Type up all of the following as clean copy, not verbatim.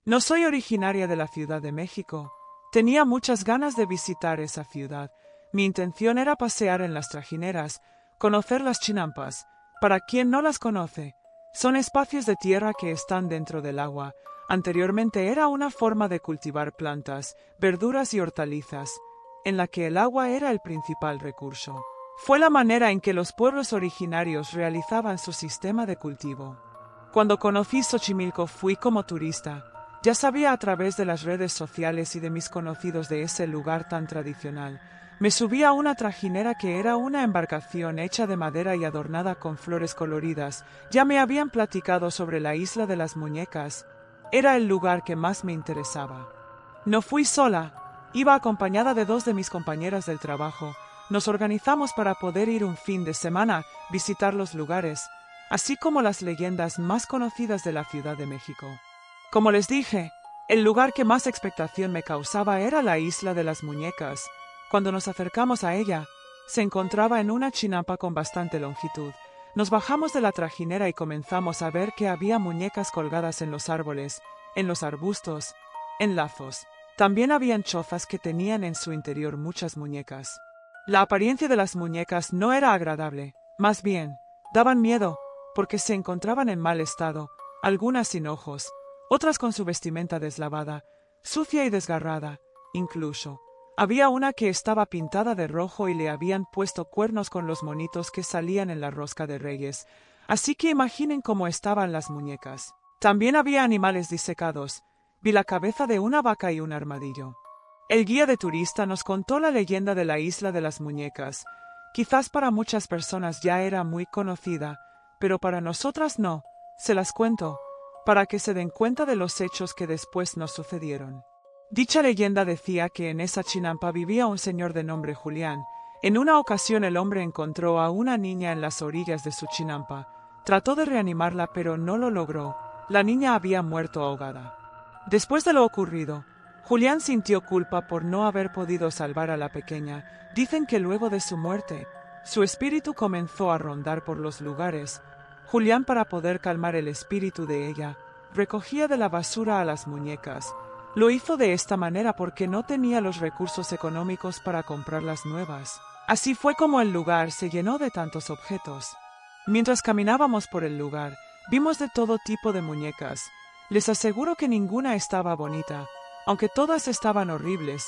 No soy originaria de la Ciudad de México. Tenía muchas ganas de visitar esa ciudad. Mi intención era pasear en las trajineras, conocer las chinampas. Para quien no las conoce, son espacios de tierra que están dentro del agua. Anteriormente era una forma de cultivar plantas, verduras y hortalizas, en la que el agua era el principal recurso. Fue la manera en que los pueblos originarios realizaban su sistema de cultivo. Cuando conocí Xochimilco fui como turista. Ya sabía a través de las redes sociales y de mis conocidos de ese lugar tan tradicional. Me subí a una trajinera que era una embarcación hecha de madera y adornada con flores coloridas. Ya me habían platicado sobre la isla de las muñecas. Era el lugar que más me interesaba. No fui sola, iba acompañada de 2 de mis compañeras del trabajo. Nos organizamos para poder ir un fin de semana, visitar los lugares, así como las leyendas más conocidas de la Ciudad de México. Como les dije, el lugar que más expectación me causaba era la isla de las muñecas. Cuando nos acercamos a ella, se encontraba en una chinampa con bastante longitud. Nos bajamos de la trajinera y comenzamos a ver que había muñecas colgadas en los árboles, en los arbustos, en lazos. También habían chozas que tenían en su interior muchas muñecas. La apariencia de las muñecas no era agradable, más bien, daban miedo, porque se encontraban en mal estado, algunas sin ojos, otras con su vestimenta deslavada, sucia y desgarrada, incluso. Había una que estaba pintada de rojo y le habían puesto cuernos con los monitos que salían en la rosca de Reyes, así que imaginen cómo estaban las muñecas. También había animales disecados, vi la cabeza de una vaca y un armadillo. El guía de turista nos contó la leyenda de la isla de las muñecas. Quizás para muchas personas ya era muy conocida, pero para nosotras no. Se las cuento, para que se den cuenta de los hechos que después nos sucedieron. Dicha leyenda decía que en esa chinampa vivía un señor de nombre Julián. En una ocasión el hombre encontró a una niña en las orillas de su chinampa. Trató de reanimarla pero no lo logró. La niña había muerto ahogada. Después de lo ocurrido, Julián sintió culpa por no haber podido salvar a la pequeña. Dicen que luego de su muerte, su espíritu comenzó a rondar por los lugares. Julián, para poder calmar el espíritu de ella, recogía de la basura a las muñecas. Lo hizo de esta manera porque no tenía los recursos económicos para comprarlas nuevas. Así fue como el lugar se llenó de tantos objetos. Mientras caminábamos por el lugar, vimos de todo tipo de muñecas. Les aseguro que ninguna estaba bonita, aunque todas estaban horribles.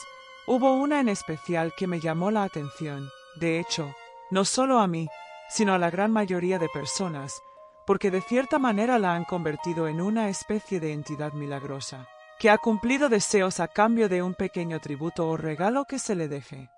Hubo una en especial que me llamó la atención. De hecho, no solo a mí, sino a la gran mayoría de personas, porque de cierta manera la han convertido en una especie de entidad milagrosa, que ha cumplido deseos a cambio de un pequeño tributo o regalo que se le deje.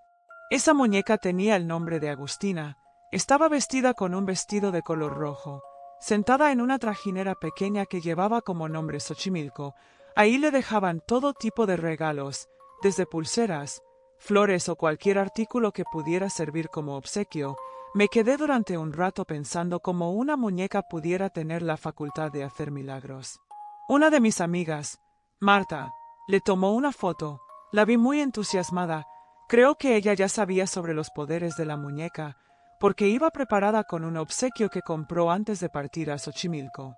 Esa muñeca tenía el nombre de Agustina. Estaba vestida con un vestido de color rojo, sentada en una trajinera pequeña que llevaba como nombre Xochimilco. Ahí le dejaban todo tipo de regalos, desde pulseras, flores o cualquier artículo que pudiera servir como obsequio. Me quedé durante un rato pensando cómo una muñeca pudiera tener la facultad de hacer milagros. Una de mis amigas, Marta, le tomó una foto. La vi muy entusiasmada. Creo que ella ya sabía sobre los poderes de la muñeca, porque iba preparada con un obsequio que compró antes de partir a Xochimilco.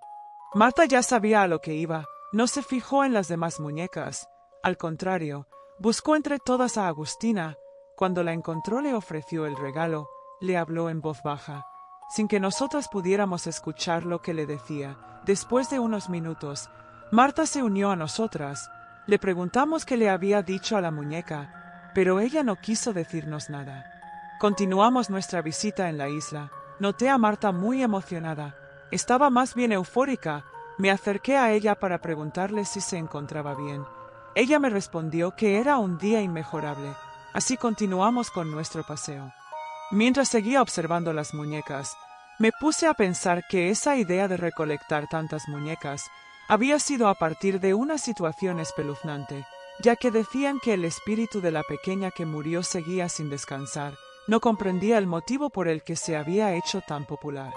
Marta ya sabía a lo que iba, no se fijó en las demás muñecas. Al contrario, buscó entre todas a Agustina. Cuando la encontró le ofreció el regalo, le habló en voz baja, sin que nosotras pudiéramos escuchar lo que le decía. Después de unos minutos, Marta se unió a nosotras. Le preguntamos qué le había dicho a la muñeca, pero ella no quiso decirnos nada. Continuamos nuestra visita en la isla. Noté a Marta muy emocionada. Estaba más bien eufórica. Me acerqué a ella para preguntarle si se encontraba bien. Ella me respondió que era un día inmejorable. Así continuamos con nuestro paseo. Mientras seguía observando las muñecas, me puse a pensar que esa idea de recolectar tantas muñecas había sido a partir de una situación espeluznante, ya que decían que el espíritu de la pequeña que murió seguía sin descansar. No comprendía el motivo por el que se había hecho tan popular.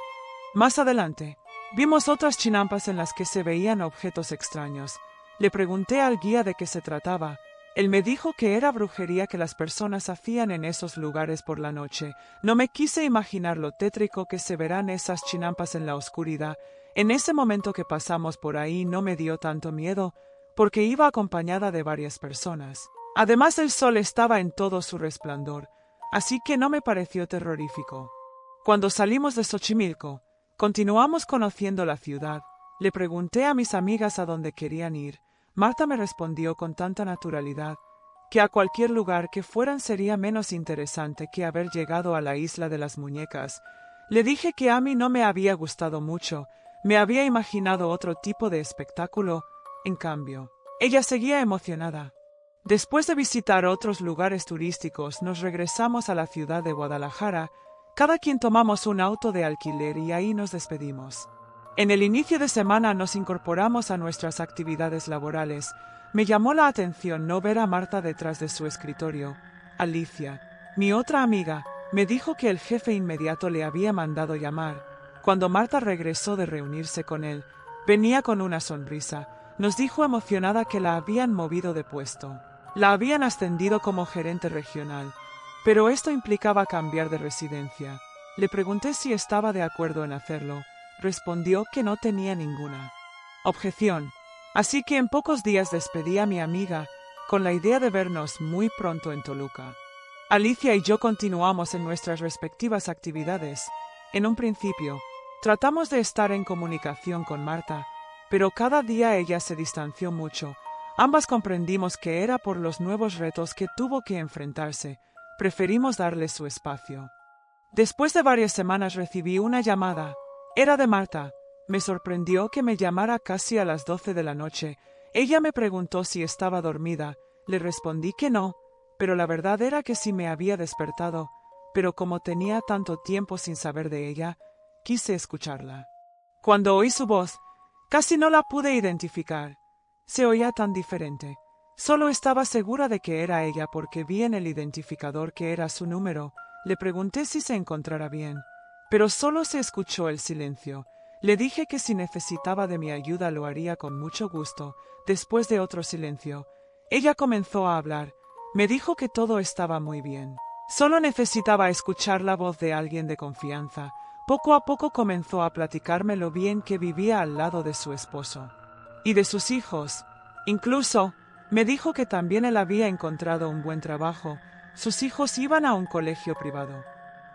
Más adelante, vimos otras chinampas en las que se veían objetos extraños. Le pregunté al guía de qué se trataba. Él me dijo que era brujería que las personas hacían en esos lugares por la noche. No me quise imaginar lo tétrico que se verán esas chinampas en la oscuridad. En ese momento que pasamos por ahí no me dio tanto miedo, porque iba acompañada de varias personas. Además, el sol estaba en todo su resplandor, así que no me pareció terrorífico. Cuando salimos de Xochimilco, continuamos conociendo la ciudad. Le pregunté a mis amigas a dónde querían ir. Marta me respondió con tanta naturalidad que a cualquier lugar que fueran sería menos interesante que haber llegado a la isla de las muñecas. Le dije que a mí no me había gustado mucho, me había imaginado otro tipo de espectáculo. En cambio, ella seguía emocionada. Después de visitar otros lugares turísticos, nos regresamos a la ciudad de Guadalajara. Cada quien tomamos un auto de alquiler y ahí nos despedimos. En el inicio de semana nos incorporamos a nuestras actividades laborales. Me llamó la atención no ver a Marta detrás de su escritorio. Alicia, mi otra amiga, me dijo que el jefe inmediato le había mandado llamar. Cuando Marta regresó de reunirse con él, venía con una sonrisa. Nos dijo emocionada que la habían movido de puesto. La habían ascendido como gerente regional, pero esto implicaba cambiar de residencia. Le pregunté si estaba de acuerdo en hacerlo. Respondió que no tenía ninguna objeción. Así que en pocos días despedí a mi amiga con la idea de vernos muy pronto en Toluca. Alicia y yo continuamos en nuestras respectivas actividades. En un principio, tratamos de estar en comunicación con Marta, pero cada día ella se distanció mucho. Ambas comprendimos que era por los nuevos retos que tuvo que enfrentarse. Preferimos darle su espacio. Después de varias semanas recibí una llamada. Era de Marta. Me sorprendió que me llamara casi a las 12 de la noche. Ella me preguntó si estaba dormida. Le respondí que no, pero la verdad era que sí me había despertado. Pero como tenía tanto tiempo sin saber de ella, quise escucharla. Cuando oí su voz, casi no la pude identificar. Se oía tan diferente. Solo estaba segura de que era ella porque vi en el identificador que era su número. Le pregunté si se encontrara bien, pero solo se escuchó el silencio. Le dije que si necesitaba de mi ayuda lo haría con mucho gusto. Después de otro silencio, ella comenzó a hablar. Me dijo que todo estaba muy bien. Solo necesitaba escuchar la voz de alguien de confianza. Poco a poco comenzó a platicarme lo bien que vivía al lado de su esposo y de sus hijos. Incluso me dijo que también él había encontrado un buen trabajo. Sus hijos iban a un colegio privado.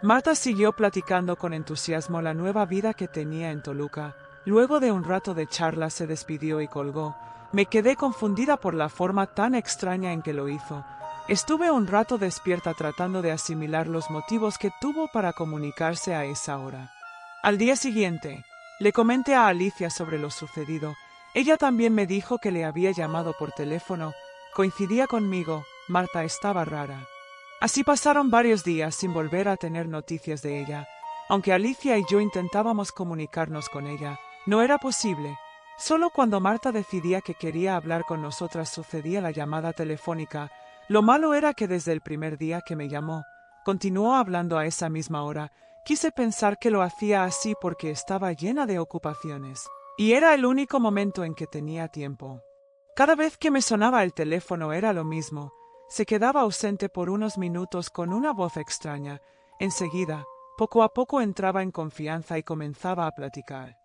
Marta siguió platicando con entusiasmo la nueva vida que tenía en Toluca. Luego de un rato de charla se despidió y colgó. Me quedé confundida por la forma tan extraña en que lo hizo. Estuve un rato despierta tratando de asimilar los motivos que tuvo para comunicarse a esa hora. Al día siguiente, le comenté a Alicia sobre lo sucedido. Ella también me dijo que le había llamado por teléfono. Coincidía conmigo. Marta estaba rara. Así pasaron varios días sin volver a tener noticias de ella. Aunque Alicia y yo intentábamos comunicarnos con ella, no era posible. Solo cuando Marta decidía que quería hablar con nosotras sucedía la llamada telefónica. Lo malo era que desde el primer día que me llamó, continuó hablando a esa misma hora. Quise pensar que lo hacía así porque estaba llena de ocupaciones, y era el único momento en que tenía tiempo. Cada vez que me sonaba el teléfono era lo mismo. Se quedaba ausente por unos minutos con una voz extraña. Enseguida, poco a poco entraba en confianza y comenzaba a platicar.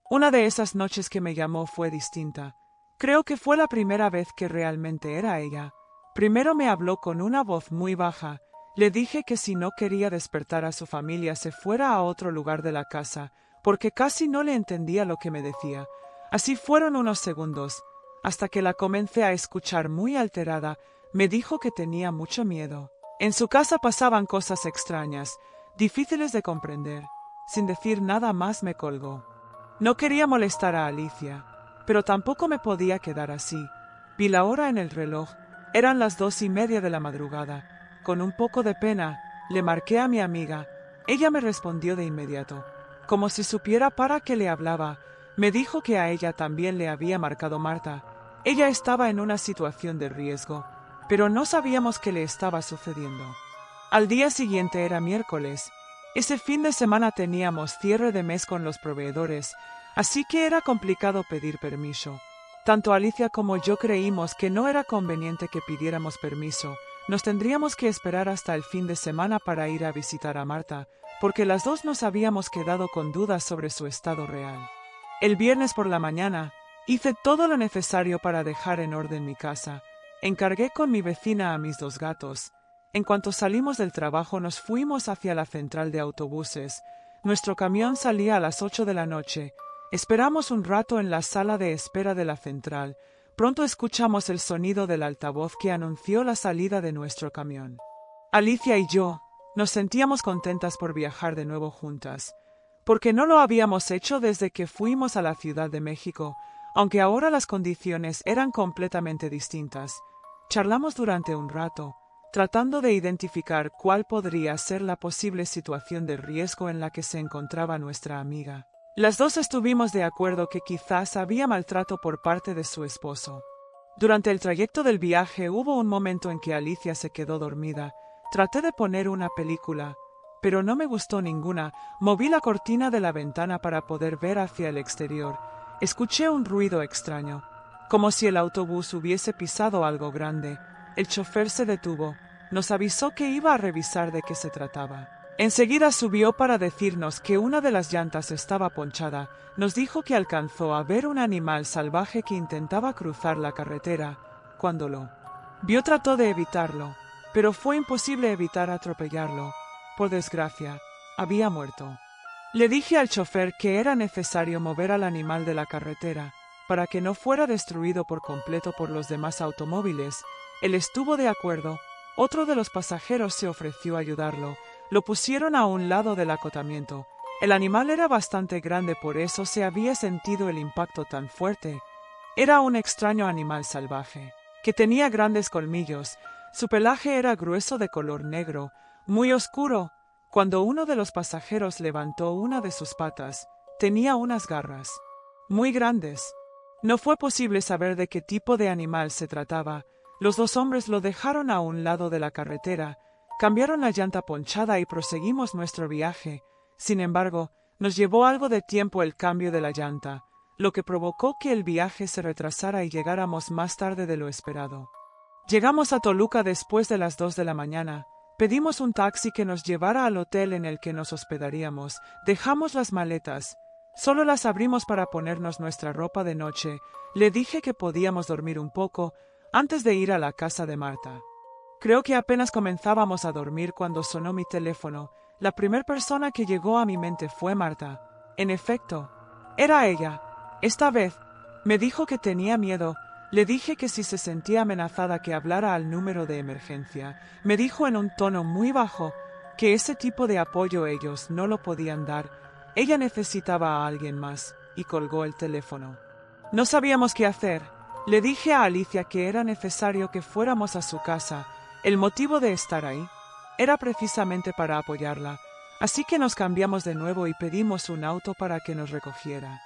Una de esas noches que me llamó fue distinta. Creo que fue la primera vez que realmente era ella. Primero me habló con una voz muy baja. Le dije que si no quería despertar a su familia se fuera a otro lugar de la casa, porque casi no le entendía lo que me decía. Así fueron unos segundos, hasta que la comencé a escuchar muy alterada. Me dijo que tenía mucho miedo. En su casa pasaban cosas extrañas, difíciles de comprender. Sin decir nada más me colgó. No quería molestar a Alicia, pero tampoco me podía quedar así. Vi la hora en el reloj. Eran las 2:30 de la madrugada. Con un poco de pena, le marqué a mi amiga. Ella me respondió de inmediato, como si supiera para qué le hablaba. Me dijo que a ella también le había marcado Marta. Ella estaba en una situación de riesgo, pero no sabíamos qué le estaba sucediendo. Al día siguiente era miércoles. Ese fin de semana teníamos cierre de mes con los proveedores, así que era complicado pedir permiso. Tanto Alicia como yo creímos que no era conveniente que pidiéramos permiso. Nos tendríamos que esperar hasta el fin de semana para ir a visitar a Marta, porque las dos nos habíamos quedado con dudas sobre su estado real. El viernes por la mañana, Hice todo lo necesario para dejar en orden mi casa. Encargué con mi vecina a mis 2 gatos. En cuanto salimos del trabajo nos fuimos hacia la central de autobuses. Nuestro camión salía a las 8 de la noche. Esperamos un rato en la sala de espera de la central. Pronto escuchamos el sonido del altavoz que anunció la salida de nuestro camión. Alicia y yo nos sentíamos contentas por viajar de nuevo juntas, porque no lo habíamos hecho desde que fuimos a la Ciudad de México, aunque ahora las condiciones eran completamente distintas. Charlamos durante un rato, tratando de identificar cuál podría ser la posible situación de riesgo en la que se encontraba nuestra amiga. Las dos estuvimos de acuerdo que quizás había maltrato por parte de su esposo. Durante el trayecto del viaje hubo un momento en que Alicia se quedó dormida. Traté de poner una película, pero no me gustó ninguna. Moví la cortina de la ventana para poder ver hacia el exterior. Escuché un ruido extraño, como si el autobús hubiese pisado algo grande. El chofer se detuvo. Nos avisó que iba a revisar de qué se trataba. Enseguida subió para decirnos que una de las llantas estaba ponchada. Nos dijo que alcanzó a ver un animal salvaje que intentaba cruzar la carretera. Cuando lo vio trató de evitarlo, pero fue imposible evitar atropellarlo. Por desgracia, había muerto. Le dije al chofer que era necesario mover al animal de la carretera, para que no fuera destruido por completo por los demás automóviles. Él estuvo de acuerdo. Otro de los pasajeros se ofreció a ayudarlo. Lo pusieron a un lado del acotamiento. El animal era bastante grande, por eso se había sentido el impacto tan fuerte. Era un extraño animal salvaje, que tenía grandes colmillos. Su pelaje era grueso de color negro, muy oscuro. Cuando uno de los pasajeros levantó una de sus patas, tenía unas garras muy grandes. No fue posible saber de qué tipo de animal se trataba. Los 2 hombres lo dejaron a un lado de la carretera, cambiaron la llanta ponchada y proseguimos nuestro viaje. Sin embargo, nos llevó algo de tiempo el cambio de la llanta, lo que provocó que el viaje se retrasara y llegáramos más tarde de lo esperado. Llegamos a Toluca después de las 2 de la mañana. Pedimos un taxi que nos llevara al hotel en el que nos hospedaríamos. Dejamos las maletas. Solo las abrimos para ponernos nuestra ropa de noche. Le dije que podíamos dormir un poco antes de ir a la casa de Marta. Creo que apenas comenzábamos a dormir cuando sonó mi teléfono. La primera persona que llegó a mi mente fue Marta. En efecto, era ella. Esta vez, me dijo que tenía miedo. Le dije que si se sentía amenazada que hablara al número de emergencia. Me dijo en un tono muy bajo que ese tipo de apoyo ellos no lo podían dar. Ella necesitaba a alguien más, y colgó el teléfono. No sabíamos qué hacer. Le dije a Alicia que era necesario que fuéramos a su casa. El motivo de estar ahí era precisamente para apoyarla, así que nos cambiamos de nuevo y pedimos un auto para que nos recogiera.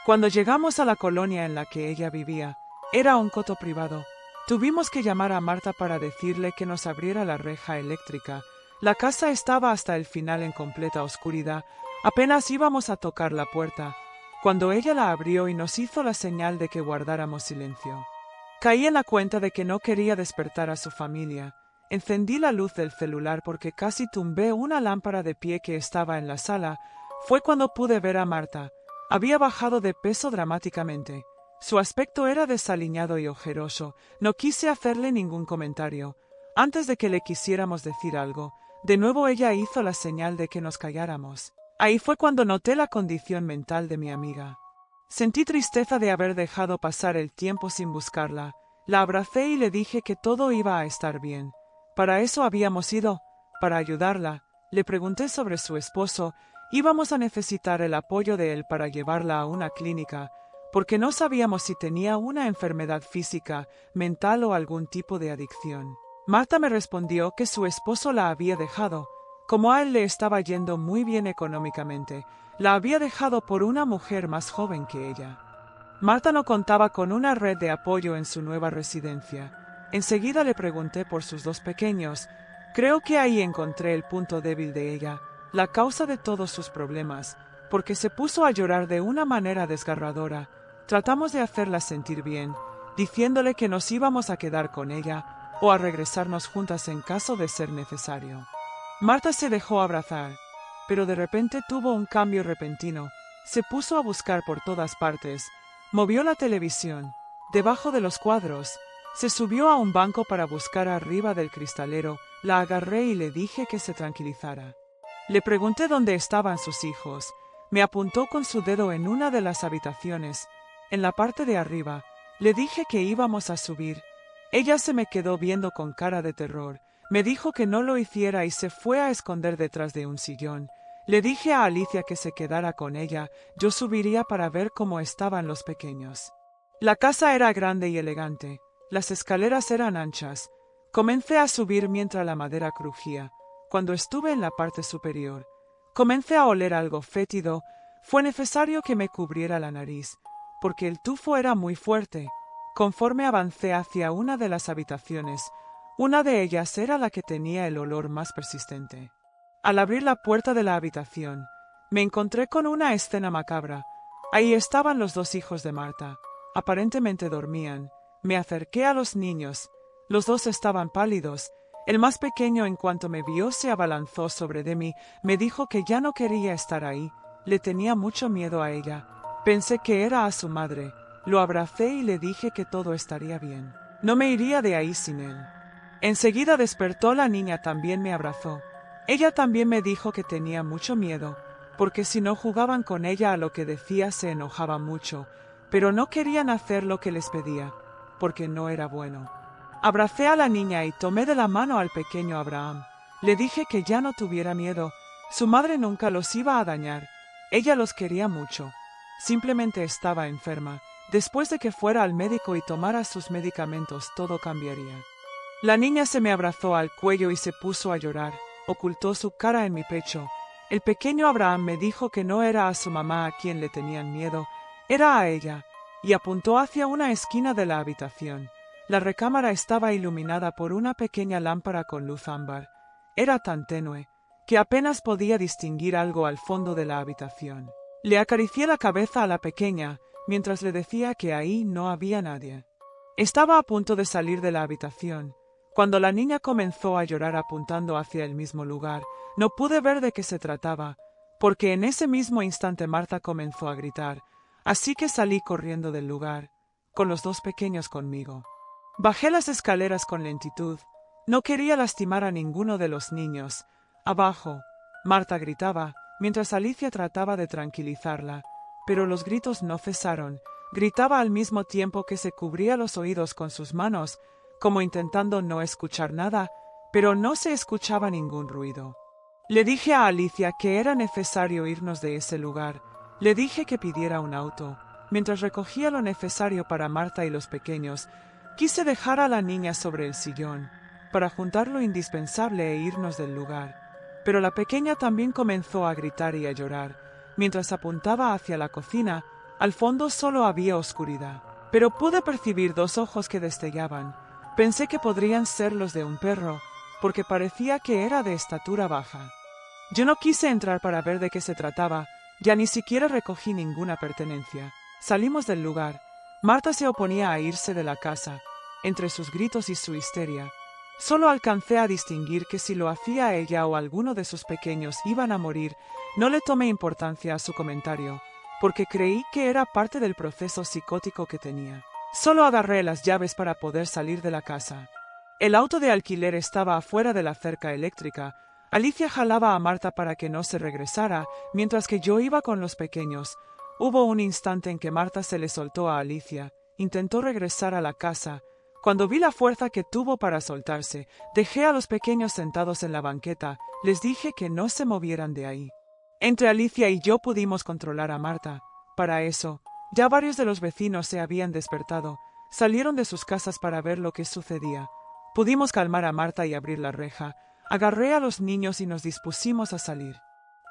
Cuando llegamos a la colonia en la que ella vivía, era un coto privado. Tuvimos que llamar a Marta para decirle que nos abriera la reja eléctrica. La casa estaba hasta el final en completa oscuridad. Apenas íbamos a tocar la puerta, cuando ella la abrió y nos hizo la señal de que guardáramos silencio. Caí en la cuenta de que no quería despertar a su familia. Encendí la luz del celular porque casi tumbé una lámpara de pie que estaba en la sala. Fue cuando pude ver a Marta. Había bajado de peso dramáticamente. Su aspecto era desaliñado y ojeroso. No quise hacerle ningún comentario. Antes de que le quisiéramos decir algo, de nuevo ella hizo la señal de que nos calláramos. Ahí fue cuando noté la condición mental de mi amiga. Sentí tristeza de haber dejado pasar el tiempo sin buscarla. La abracé y le dije que todo iba a estar bien. Para eso habíamos ido, para ayudarla. Le pregunté sobre su esposo. Íbamos a necesitar el apoyo de él para llevarla a una clínica, porque no sabíamos si tenía una enfermedad física, mental o algún tipo de adicción. Marta me respondió que su esposo la había dejado. Como a él le estaba yendo muy bien económicamente, la había dejado por una mujer más joven que ella. Marta no contaba con una red de apoyo en su nueva residencia. Enseguida le pregunté por sus 2 pequeños. Creo que ahí encontré el punto débil de ella, la causa de todos sus problemas, porque se puso a llorar de una manera desgarradora. Tratamos de hacerla sentir bien, diciéndole que nos íbamos a quedar con ella o a regresarnos juntas en caso de ser necesario. Marta se dejó abrazar, pero de repente tuvo un cambio repentino. Se puso a buscar por todas partes. Movió la televisión. Debajo de los cuadros. Se subió a un banco para buscar arriba del cristalero. La agarré y le dije que se tranquilizara. Le pregunté dónde estaban sus hijos. Me apuntó con su dedo en una de las habitaciones, en la parte de arriba. Le dije que íbamos a subir. Ella se me quedó viendo con cara de terror. Me dijo que no lo hiciera y se fue a esconder detrás de un sillón. Le dije a Alicia que se quedara con ella. Yo subiría para ver cómo estaban los pequeños. La casa era grande y elegante. Las escaleras eran anchas. Comencé a subir mientras la madera crujía. Cuando estuve en la parte superior, comencé a oler algo fétido. Fue necesario que me cubriera la nariz, porque el tufo era muy fuerte. Conforme avancé hacia una de las habitaciones, una de ellas era la que tenía el olor más persistente. Al abrir la puerta de la habitación, me encontré con una escena macabra. Ahí estaban los dos hijos de Marta. Aparentemente dormían. Me acerqué a los niños. Los dos estaban pálidos. El más pequeño, en cuanto me vio, se abalanzó sobre de mí. Me dijo que ya no quería estar ahí. Le tenía mucho miedo a ella. Pensé que era a su madre. Lo abracé y le dije que todo estaría bien. No me iría de ahí sin él. Enseguida despertó la niña, también me abrazó. Ella también me dijo que tenía mucho miedo, porque si no jugaban con ella a lo que decía se enojaba mucho, pero no querían hacer lo que les pedía, porque no era bueno. Abracé a la niña y tomé de la mano al pequeño Abraham. Le dije que ya no tuviera miedo. Su madre nunca los iba a dañar. Ella los quería mucho. Simplemente estaba enferma. Después de que fuera al médico y tomara sus medicamentos, todo cambiaría. La niña se me abrazó al cuello y se puso a llorar. Ocultó su cara en mi pecho. El pequeño Abraham me dijo que no era a su mamá a quien le tenían miedo, era a ella, y apuntó hacia una esquina de la habitación. La recámara estaba iluminada por una pequeña lámpara con luz ámbar. Era tan tenue que apenas podía distinguir algo al fondo de la habitación. Le acaricié la cabeza a la pequeña, mientras le decía que ahí no había nadie. Estaba a punto de salir de la habitación, cuando la niña comenzó a llorar apuntando hacia el mismo lugar. No pude ver de qué se trataba, porque en ese mismo instante Marta comenzó a gritar, así que salí corriendo del lugar, con los dos pequeños conmigo. Bajé las escaleras con lentitud. No quería lastimar a ninguno de los niños. Abajo, Marta gritaba, mientras Alicia trataba de tranquilizarla, pero los gritos no cesaron. Gritaba al mismo tiempo que se cubría los oídos con sus manos, como intentando no escuchar nada, pero no se escuchaba ningún ruido. Le dije a Alicia que era necesario irnos de ese lugar. Le dije que pidiera un auto. Mientras recogía lo necesario para Marta y los pequeños, quise dejar a la niña sobre el sillón, para juntar lo indispensable e irnos del lugar. Pero la pequeña también comenzó a gritar y a llorar. Mientras apuntaba hacia la cocina, al fondo solo había oscuridad. Pero pude percibir dos ojos que destellaban. Pensé que podrían ser los de un perro, porque parecía que era de estatura baja. Yo no quise entrar para ver de qué se trataba, ya ni siquiera recogí ninguna pertenencia. Salimos del lugar. Marta se oponía a irse de la casa. Entre sus gritos y su histeria, solo alcancé a distinguir que si lo hacía ella o alguno de sus pequeños iban a morir. No le tomé importancia a su comentario, porque creí que era parte del proceso psicótico que tenía. Solo agarré las llaves para poder salir de la casa. El auto de alquiler estaba afuera de la cerca eléctrica. Alicia jalaba a Marta para que no se regresara, mientras que yo iba con los pequeños. Hubo un instante en que Marta se le soltó a Alicia. Intentó regresar a la casa. Cuando vi la fuerza que tuvo para soltarse, dejé a los pequeños sentados en la banqueta. Les dije que no se movieran de ahí. Entre Alicia y yo pudimos controlar a Marta. Para eso, ya varios de los vecinos se habían despertado. Salieron de sus casas para ver lo que sucedía. Pudimos calmar a Marta y abrir la reja. Agarré a los niños y nos dispusimos a salir.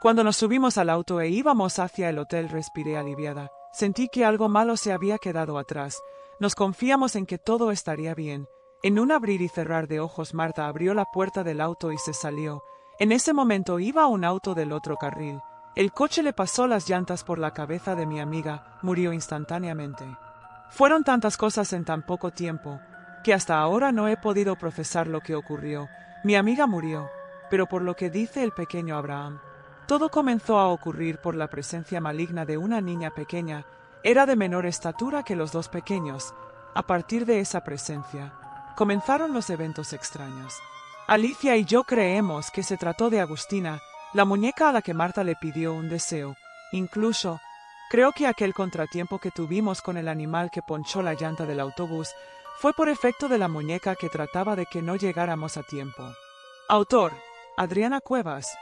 Cuando nos subimos al auto e íbamos hacia el hotel, respiré aliviada. Sentí que algo malo se había quedado atrás. Nos confiamos en que todo estaría bien. En un abrir y cerrar de ojos, Marta abrió la puerta del auto y se salió. En ese momento iba un auto del otro carril. El coche le pasó las llantas por la cabeza de mi amiga. Murió instantáneamente. Fueron tantas cosas en tan poco tiempo, que hasta ahora no he podido procesar lo que ocurrió. Mi amiga murió, pero por lo que dice el pequeño Abraham, todo comenzó a ocurrir por la presencia maligna de una niña pequeña. Era de menor estatura que los dos pequeños. A partir de esa presencia, comenzaron los eventos extraños. Alicia y yo creemos que se trató de Agustina, la muñeca a la que Marta le pidió un deseo. Incluso, creo que aquel contratiempo que tuvimos con el animal que ponchó la llanta del autobús fue por efecto de la muñeca que trataba de que no llegáramos a tiempo. Autor: Adriana Cuevas.